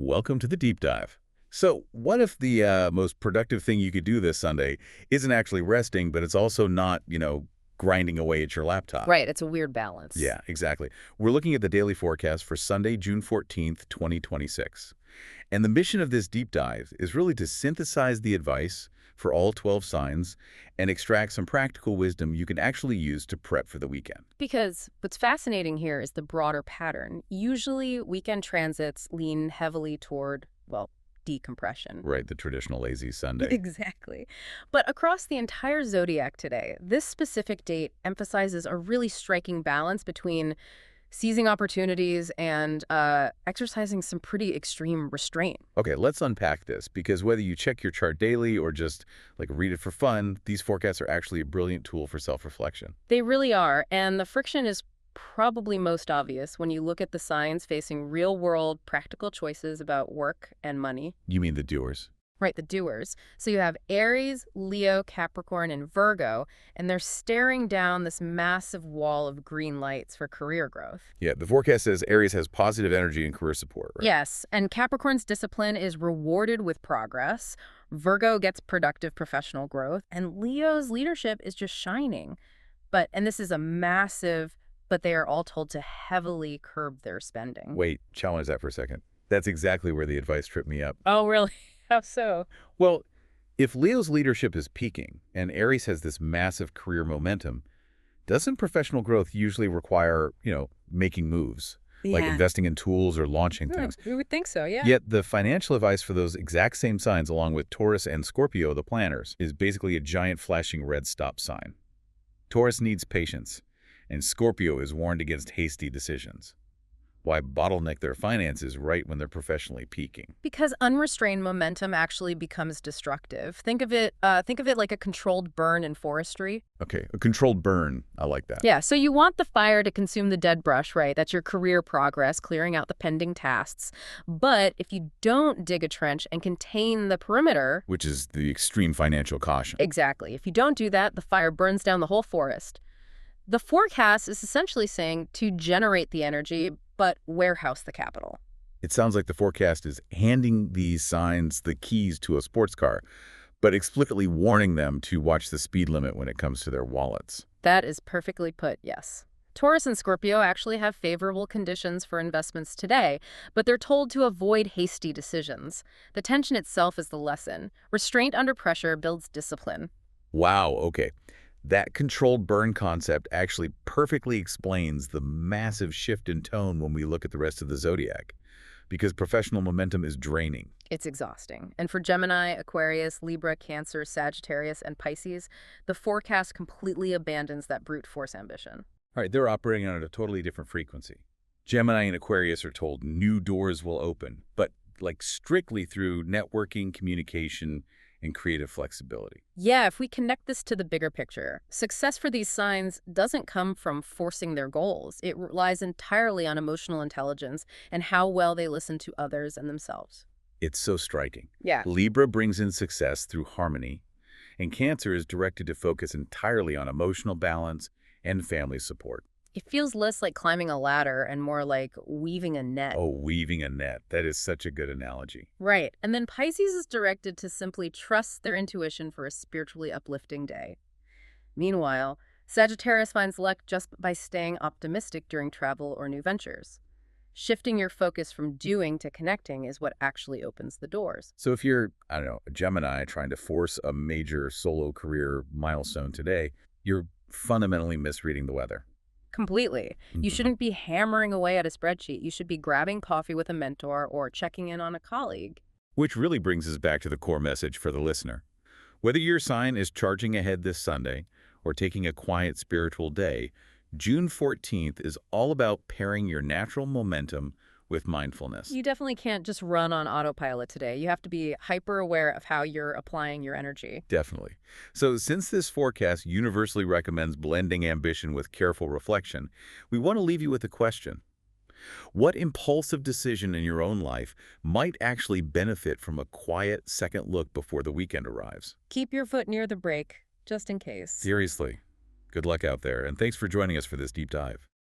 Welcome to the deep dive. So, what if the most productive thing you could do this Sunday isn't actually resting, but it's also not, grinding away at your laptop? Right, it's a weird balance. Yeah, exactly. We're looking at the daily forecast for Sunday, June 14th, 2026. And the mission of this deep dive is really to synthesize the advice for all 12 signs and extract some practical wisdom you can actually use to prep for the weekend. Because what's fascinating here is the broader pattern. Usually, weekend transits lean heavily toward, well, decompression. Right, the traditional lazy Sunday. Exactly. But across the entire zodiac today, this specific date emphasizes a really striking balance between seizing opportunities and exercising some pretty extreme restraint. Okay, let's unpack this, because whether you check your chart daily or just read it for fun, these forecasts are actually a brilliant tool for self-reflection. They really are, and the friction is probably most obvious when you look at the signs facing real-world practical choices about work and money. You mean the doers? Right, the doers. So you have Aries, Leo, Capricorn, and Virgo, and they're staring down this massive wall of green lights for career growth. Yeah, the forecast says Aries has positive energy and career support, right? Yes, and Capricorn's discipline is rewarded with progress. Virgo gets productive professional growth, and Leo's leadership is just shining. And this is a massive, but they are all told to heavily curb their spending. Wait, challenge that for a second. That's exactly where the advice tripped me up. Oh, really? How so? Well, if Leo's leadership is peaking and Aries has this massive career momentum, doesn't professional growth usually require, making moves? Like Yeah. investing in tools or launching things? We would think so, yeah. Yet the financial advice for those exact same signs, along with Taurus and Scorpio, the planners, is basically a giant flashing red stop sign. Taurus needs patience, and Scorpio is warned against hasty decisions. Why bottleneck their finances right when they're professionally peaking? Because unrestrained momentum actually becomes destructive. Think of it like a controlled burn in forestry. Okay, a controlled burn. I like that. Yeah, so you want the fire to consume the dead brush, right? That's your career progress, clearing out the pending tasks. But if you don't dig a trench and contain the perimeter, Which is the extreme financial caution. exactly. If you don't do that, the fire burns down the whole forest. The forecast is essentially saying to generate the energy, but warehouse the capital. It sounds like the forecast is handing these signs the keys to a sports car, but explicitly warning them to watch the speed limit when it comes to their wallets. That is perfectly put, yes. Taurus and Scorpio actually have favorable conditions for investments today, but they're told to avoid hasty decisions. The tension itself is the lesson. Restraint under pressure builds discipline. Wow, okay. That controlled burn concept actually perfectly explains the massive shift in tone when we look at the rest of the zodiac, because professional momentum is draining. It's exhausting. And for Gemini, Aquarius, Libra, Cancer, Sagittarius, and Pisces, the forecast completely abandons that brute force ambition. All right, they're operating on a totally different frequency. Gemini and Aquarius are told new doors will open, but strictly through networking, communication, and creative flexibility. Yeah, if we connect this to the bigger picture, success for these signs doesn't come from forcing their goals. It relies entirely on emotional intelligence and how well they listen to others and themselves. It's so striking. Yeah. Libra brings in success through harmony, and Cancer is directed to focus entirely on emotional balance and family support. It feels less like climbing a ladder and more like weaving a net. Oh, weaving a net. That is such a good analogy. Right. And then Pisces is directed to simply trust their intuition for a spiritually uplifting day. Meanwhile, Sagittarius finds luck just by staying optimistic during travel or new ventures. Shifting your focus from doing to connecting is what actually opens the doors. So if you're, a Gemini trying to force a major solo career milestone today, you're fundamentally misreading the weather. Completely. You shouldn't be hammering away at a spreadsheet. You should be grabbing coffee with a mentor or checking in on a colleague. Which really brings us back to the core message for the listener. Whether your sign is charging ahead this Sunday or taking a quiet spiritual day, June 14th is all about pairing your natural momentum with mindfulness. You definitely can't just run on autopilot today. You have to be hyper aware of how you're applying your energy. Definitely. So since this forecast universally recommends blending ambition with careful reflection, we want to leave you with a question. What impulsive decision in your own life might actually benefit from a quiet second look before the weekend arrives? Keep your foot near the brake, just in case. Seriously. Good luck out there, and thanks for joining us for this deep dive.